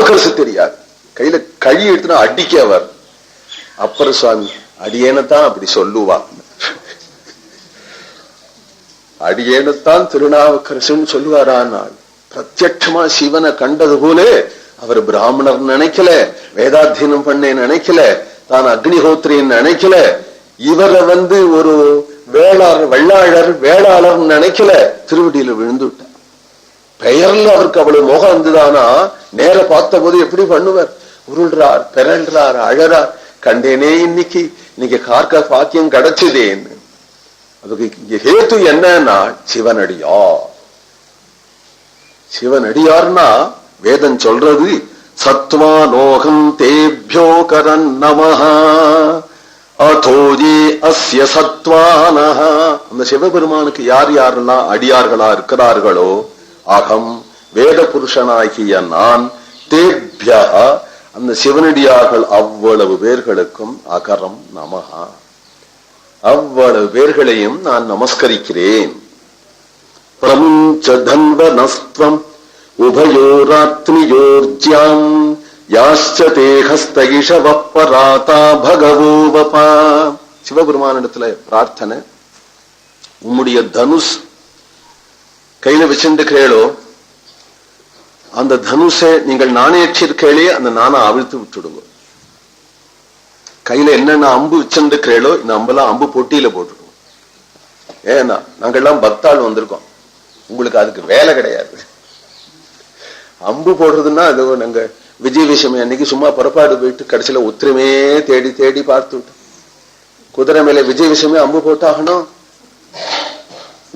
திருநாவுக்கரசு தெரியாது. கையில கழி எடுத்துனா அடிக்க அவர். அப்பர் சுவாமி அடியேனத்தான் அப்படி சொல்லுவா, அடியேனத்தான் திருநாவுக்கரசுன்னு சொல்லுவாரானால் பிரத்யட்சமா சிவனை கண்டது போல அவர் பிராமணர் நினைக்கல, வேதாத்தியனம் பண்ண நினைக்கல, தான் அக்னிஹோத்திரின்னு நினைக்கல, இவரை ஒரு வெள்ளாளர் வேளாளர் நினைக்கல, திருவடியில விழுந்து விட்டார். பெயர்ல அவருக்கு அவ்வளவு மோகம் இருந்துதானா நேர பார்த்த போது எப்படி பண்ணுவார்? உருள்றார், பிறல்றார், அழறார். கண்டேனே இன்னைக்கு கார்க்க பாக்கியம் கிடைச்சதேன்னு. அதுக்கு ஹேத்து என்னன்னா சிவனடியார். சிவனடியார்னா வேதம் சொல்றது சத்வானோகம் தேப்யோ கரன் நமஹ அதோஜே அஸ்ய சத்வானஹ. அந்த சிவபெருமானுக்கு யார் யாரெல்லாம் அடியார்களா இருக்கிறார்களோ, அகம் வேத புருஷனாகிய நான், தேப்யா அந்த சிவனடியார்கள் அவ்வளவு பேர்களுக்கும் அகரம் நமஹா, அவ்வளவு பேர்களையும் நான் நமஸ்கரிக்கிறேன். பிரமுஞ்ச தன்வனஸ்த்வம் உபயோராத்மியோர்ஜ்யாம் யாஸ்சதே ஹஸ்தகிஷவப்பராதா பகவோவபா. சிவபெருமானிடத்துல பிரார்த்தனை, உம்முடைய தனுஷ் கையில வச்சிருக்கிறீங்களோ, அந்த தனுஷை நீங்கள் நாணயற்றிருக்கே, அந்த நாணை அவிழ்த்து விட்டுடுங்க. கையில என்னென்ன அம்பு வச்சிருக்கிறீங்களோ, இந்த அம்பெல்லாம் அம்பு பொட்டியில போட்டுடுவோம். ஏன்னா நாங்கெல்லாம் பக்தாள் வந்திருக்கோம், உங்களுக்கு அதுக்கு வேலை கிடையாது. அம்பு போடுறதுன்னா அது நாங்க விஜயதசமி அன்னைக்கு சும்மா புறப்பாடு போயிட்டு கடைசியில ஒத்துருமே தேடி தேடி பார்த்து விட்டோம். குதிரை மேல விஜயதசமி அம்பு போட்டாகணும்,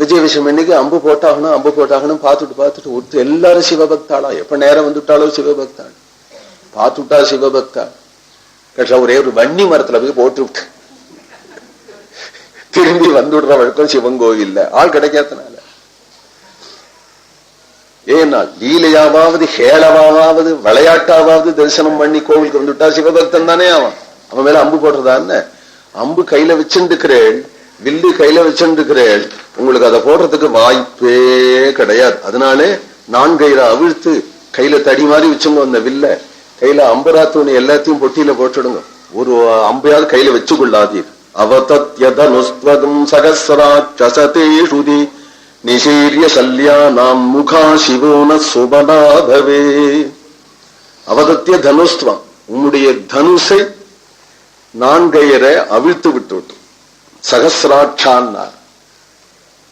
விஜயதசமி அன்னைக்கு அம்பு போட்டாகணும் பார்த்துட்டு ஒத்து எல்லாரும் சிவபக்தாளா. எப்ப நேரம் வந்துட்டாலும் சிவபக்தாள், பார்த்துட்டா சிவபக்தாள். கடைசியா ஒரே ஒரு வன்னி மரத்துல போய் போட்டு விட்டு திரும்பி வந்துடுற வழக்கம் சிவன் கோயில்ல ஆள் கிடைக்காதனால. ஏன்னா லீலையாவது ஹேளவாவது விளையாட்டாவது தரிசனம் பண்ணி கோவிலுக்கு வந்துட்டா சிவபக்தன் தானே அவன். அவன் மேல அம்பு போடுறதான்னு. அம்பு கையில வச்சுருக்கிறேள், வில்லு கையில வச்சுருக்கிறேள், உங்களுக்கு அதை போடுறதுக்கு வாய்ப்பே கிடையாது. அதனாலே நான்கயிற அவிழ்த்து கையில தடி மாதிரி வச்சுங்க. அந்த வில்ல கையில அம்பராத்தூணி எல்லாத்தையும் பொட்டியில போட்டுடுங்க. ஒரு அம்பையாவது கையில வச்சு கொள்ளாதீர். அவதத்யதனுஸ்வதம் சகஸ்ராட்சசதேஷுதி நிசீரிய சல்யானாம் முகா சிவோன சுபனாபவே. அவதத்திய தனுஸ்துவம், உம்முடைய தனுஷை நான்கயிறை அவிழ்த்து விட்டு சகசிராட்சான்னார்.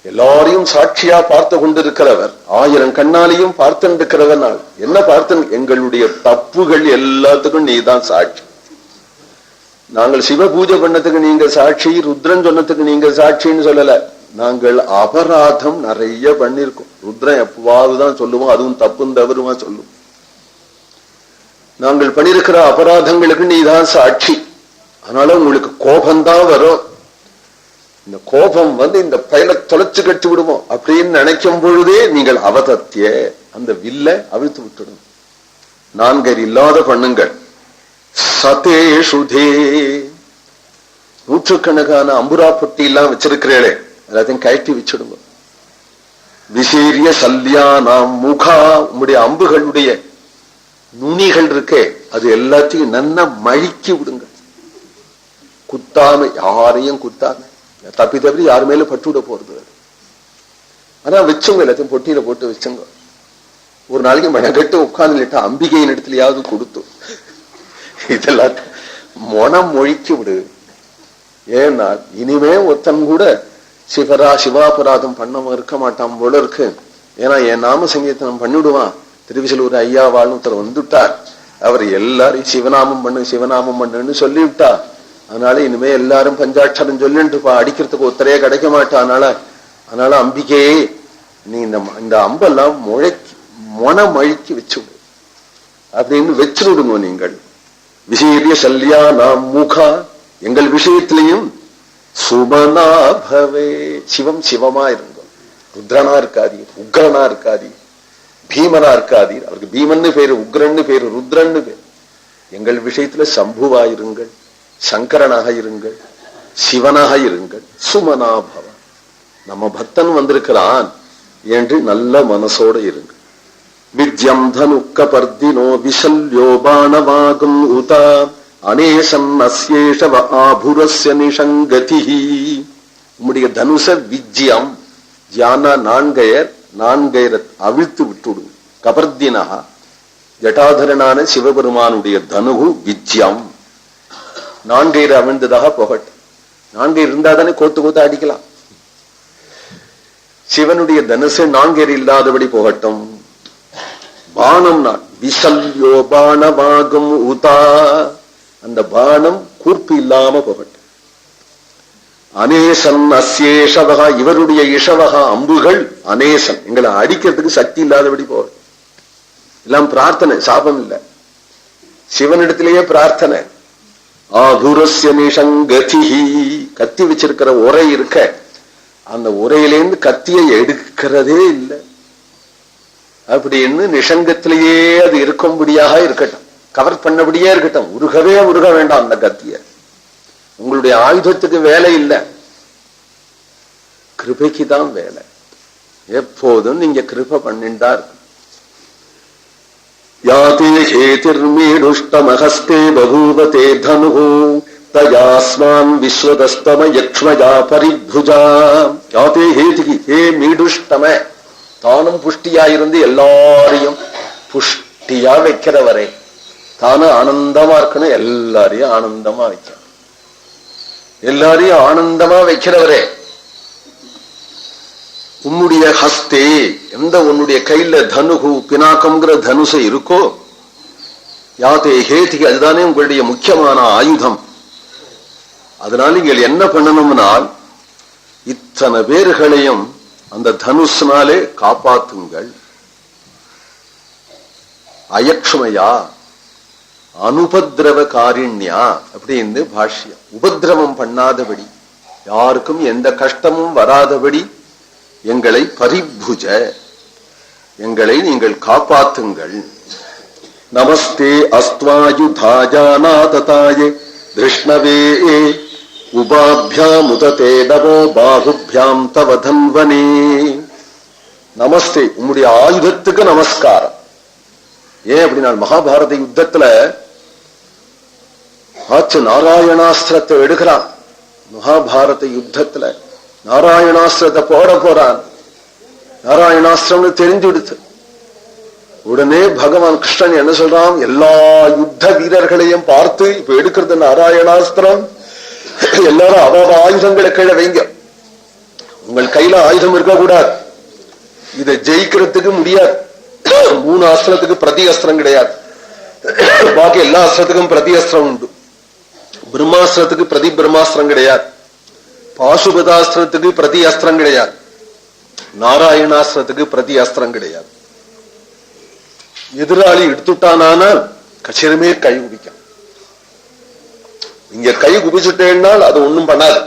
எல்லாரையும் சாட்சியா பார்த்து கொண்டிருக்கிறவர், 1000 கண்ணாலையும் பார்த்திருக்கிறவர். என்ன பார்த்து? எங்களுடைய தப்புகள் எல்லாத்துக்கும் நீதான் சாட்சி. நாங்கள் சிவ பூஜை பண்ணதுக்கு நீங்க சாட்சி, ருத்ரன் சொன்னதுக்கு நீங்க சாட்சின்னு சொல்லல. நாங்கள் அபராதம் நிறைய பண்ணிருக்கோம். ருத்ரன் எப்பவாதுதான் சொல்லுவோம், அதுவும் தப்பும் தவறுமா சொல்லுவோம். நாங்கள் பண்ணிருக்கிற அபராதங்களுக்கு நீதான் சாட்சி. அதனால உங்களுக்கு கோபம்தான் வரும். இந்த கோபம் இந்த பயில தொலைச்சு கட்டி விடுவோம் அப்படின்னு நினைக்கும் பொழுதே நீங்கள் அவதத்திய அந்த வில்ல அவிழ்த்து விட்டுடும். நான்கர் இல்லாத பண்ணுங்கள். சதேஷுதே, நூற்றுக்கணக்கான அம்புரா பொட்டி எல்லாம் வச்சிருக்கிறீர்களே, எல்லாத்தையும் கழட்டி வச்சிடுங்க. விசீரிய சல்யானாம் முகா, உங்களுடைய அம்புகளுடைய நுனிகள் இருக்கே, அது எல்லாத்தையும் நன்னா மழிக்கி விடுங்க. குத்தாம, யாரையும் குத்தாம, தப்பி தப்பி யாரு மேல பட்டு விட போறது. ஆனா வச்சுங்க, எல்லாத்தையும் பொட்டியில போட்டு வச்சுங்க. ஒரு நாளைக்கு மனக்கட்டு உட்கார்ந்து அம்பிகையின் இடத்துலயாவது கொடுத்து இதெல்லாம் மனம் மொழிக்கி விடு. ஏன்னா இனிமே ஒருத்தன் கூட சிவாபராதம் பண்ணவன் இருக்க மாட்டான் போல இருக்கு. ஏன்னா என் நாம சங்கீர்த்தனம் பண்ணிவிடுவான். திருவிசலூர் ஐயா வாழ்த்தர் வந்துட்டார், அவர் எல்லாரையும் சிவநாமம் பண்ணுன்னு சொல்லிவிட்டா. அதனால இனிமே எல்லாரும் பஞ்சாட்சரம் சொல்லிட்டு அடிக்கிறதுக்கு ஒத்தரையே கிடைக்க மாட்டான். அதனால அம்பிகையே நீ இந்த அம்பெல்லாம் மொழக்கி வச்சுடு அப்படின்னு வச்சுடுங்க. நீங்கள் விசீரிய சல்யா நாம் முகா, எங்கள் விஷயத்திலையும் சுபனாபவே, சிவம் சிவமா இருந்தோம். ருத்ரனா இருக்காதீர், உக்ரனா இருக்காதீர், பீமனா இருக்காதீர். அவருக்கு பீமன்னு பேரு, உக்ரன்னு பேரு, ருத்ரன்னு பேரு. எங்கள் விஷயத்துல சம்புவாயிருங்கள், சங்கரனாக இருங்கள், சிவனாக இருங்கள். சுமனாபவ, நம்ம பக்தன் வந்திருக்கிறான் என்று நல்ல மனசோட இருங்கள். வித்யம் தனுக்கபர்தினோ விசல்யோ பாணவாகும் உதா அனேசன் அஸ்யேஷவ ஆபுரஸ்ய நிஷங்கதி. உம்முடைய தனுஷ விஜ்யம், ஜானா நான்கயர், நான்கயரை அவிழ்த்து விட்டுடு. கபர்தினா ஜட்டாதரனான சிவபெருமானுடைய தனுகு விஜ்யம், நான்கயிறு அவிழ்ந்ததாக போகட்டும். நான்கயிறு இருந்தாதானே கோத்து கோத்து அடிக்கலாம். சிவனுடைய தனுசு நான்கயிறு இல்லாதபடி போகட்டும். பானம் நான் விசல்யோ பாணவாகும் உதா, அந்த பானம் கூர்ப்பு இல்லாம போகட்டும். அனேசன் அஸ்யேஷவகா, இவருடைய இஷவகா அம்புகள் அனேசன், எங்களை அடிக்கிறதுக்கு சக்தி இல்லாதபடி போகட்டும். எல்லாம் பிரார்த்தனை, சாபம் இல்லை, சிவனிடத்திலேயே பிரார்த்தனை. ஆதுரஸ்ய நிஷங்கதி, கத்தி வச்சிருக்கிற உரை இருக்க, அந்த உரையிலேருந்து கத்தியை எடுக்கிறதே இல்லை அப்படின்னு நிஷங்கத்திலேயே அது இருக்கும்படியாக இருக்கட்டும், கவர் பண்ணபடியே இருக்கட்டும். உருகவே உருக வேண்டாம் அந்த கத்திய. உங்களுடைய ஆயுதத்துக்கு வேலை இல்லை, கிருபைக்கு தான் வேலை. எப்போதும் நீங்க கிருபை பண்ணிண்டா இருக்கு. யாதே ஹேதிர்மீடுஷ்டமஹஸ்தே பகூவதே தனுஹு தயாஸ்மான் விஸ்வதஸ்தம யக்ஷ்மஜா பரிபுஜா. யாதே ஹேதிகி, ஹே மீடுஷ்டம, தானும் புஷ்டியாயிருந்து எல்லாரையும் புஷ்டியா வைக்கிறவரே, தானும் ஆனந்தமா இருக்கணும், எல்லாரையும் ஆனந்தமா வைக்கணும். எல்லாரையும் ஆனந்தமா வைக்கிறவரே, உன்னுடைய ஹஸ்தே, எந்த உன்னுடைய கையில தனுகு பினாக்கம்ங்கிற தனுசை இருக்கோ, யாதே ஹேதிகி, அதுதானே உங்களுடைய முக்கியமான ஆயுதம். அதனால நீங்கள் என்ன பண்ணணும்னால், இத்தனை பேர்களையும் அந்த தனுஷனாலே காப்பாத்துங்கள். அயக்ஷ்மயா அனுபத்ரவ காரிண்யா அப்படின்னு பாஷ்யம். உபதிரவம் பண்ணாதபடி, யாருக்கும் எந்த கஷ்டமும் வராதபடி எங்களை பரிபுஜ, எங்களை நீங்கள் காப்பாத்துங்கள். நமஸ்தே அஸ்த்வாயுதாஜானாததாய திருஷ்ணவே உபாபியாமுததே நமோ பாகுபியாம் தவ தன்வனே. நமஸ்தே, உம்முடைய ஆயுதத்துக்கு நமஸ்காரம். ஏன் அப்படின்னா, மகாபாரத யுத்தத்துல ஆச்சு நாராயணாஸ்திரத்தை எடுக்கிறான். மகாபாரத யுத்தத்துல நாராயணாஸ்திரத்தை போட போறான். நாராயணாஸ்திரம்னு தெரிஞ்சு விடுத்து உடனே பகவான் கிருஷ்ணன் என்ன சொல்றான், எல்லா யுத்த வீரர்களையும் பார்த்து, இப்ப எடுக்கிறது நாராயணாஸ்திரம், எல்லாரும் அவ ஆயுதங்களை கீழே வைங்க. உங்கள் கையில ஆயுதம் இருக்கக்கூடாது, இதை ஜெயிக்கிறதுக்கு முடியாது. 3 அஸ்திரத்துக்கு பிரதி அஸ்திரம் கிடையாது, பாக்கி எல்லா அஸ்திரத்துக்கும் பிரதி அஸ்திரம் உண்டு. பிரம்மாஸ்திரத்துக்கு பிரதி பிரம்மாஸ்திரம் கிடையாது, பாசுபதாஸ்திரத்துக்கு பிரதி அஸ்திரம் கிடையாது, நாராயணாஸ்திரத்துக்கு பிரதி அஸ்திரம் கிடையாது. எதிராளி எடுத்துட்டானால் கச்சிரமே கை குபிக்கும். இங்க கை குபிச்சுட்டேன்னால் அது ஒண்ணும் பண்ணாது.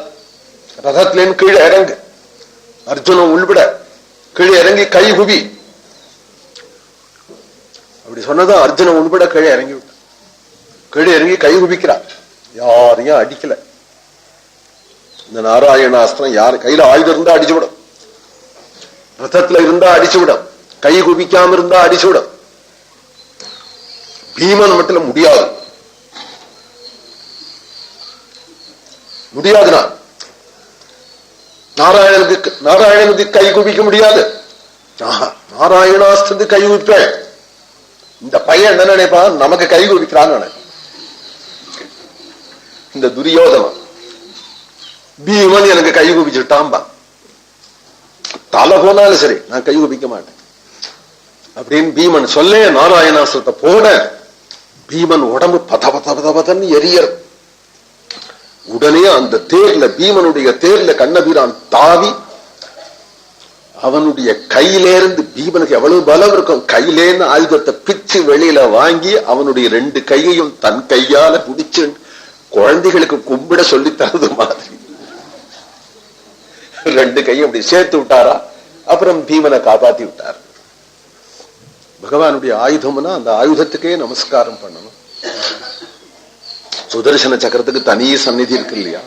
ரதத்திலேன்னு கீழே இறங்கு, அர்ஜுனன் உள்பட கீழே இறங்கி கை குபி அப்படி சொன்னதான் அர்ஜுனன் உள்பட கீழே இறங்கி விட்ட. கீழே இறங்கி கை குபிக்கிறார், யாரையும் அடிக்கல. இந்த நாராயணாஸ்திரம் யாரு கையில ஆயுதம் இருந்தா அடிச்சு விடும், ரதத்துல இருந்தா அடிச்சு விடும், கை குபிக்காம இருந்தா அடிச்சு விடும். பீமன் மட்டும் முடியாது, முடியாதுனா நாராயணனுக்கு கை குபிக்க முடியாது. நாராயணாஸ்திரத்துக்கு கை குவிப்பேன். இந்த பையன் என்ன நினைப்பான், நமக்கு கை குவிக்கிறான்னு நினைப்பான். இந்த துரியோதனன் பீமன் எனக்கு கை குபிச்சுட்டான்பா, தலை போனாலும் சரி நான் கை குபிக்க மாட்டேன் அப்படின்னு பீமன் சொல்ல, நாராயணாஸ்திரத்தை போட பீமன் உடம்பு பத பத பத பதன்னு எரியர். உடனே அந்த தேர்ல, பீமனுடைய தேர்ல கண்ணபீரான் தாவி அவனுடைய கையிலேருந்து, பீமனுக்கு எவ்வளவு பலம் இருக்கும், கையிலேருந்து ஆயுதத்தை பிச்சு வெளியில வாங்கி அவனுடைய 2 கையையும் தன் கையால பிடிச்சு குழந்தைகளுக்கு கும்பிட சொல்லி தரது மாதிரி 2 கையும் அப்படி சேர்த்து விட்டாரா. அப்புறம் பீமனை காப்பாத்தி விட்டார். பகவானுடைய ஆயுதம்னா அந்த ஆயுதத்துக்கே நமஸ்காரம் பண்ணணும். சுதர்சன சக்கரத்துக்கு தனி சந்நிதி இருக்கு இல்லையா,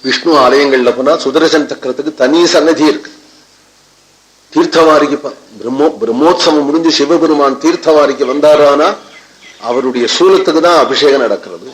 விஷ்ணு ஆலயங்கள்ல போனா சுதர்சன சக்கரத்துக்கு தனி சந்நிதி இருக்கு. தீர்த்தவாரிக்கு பிரம்மோத்சவம் முடிஞ்சு சிவபெருமான் தீர்த்தவாரிக்கு வந்தாரானா அவருடைய சூலத்துக்கு தான் அபிஷேகம் நடக்கிறது.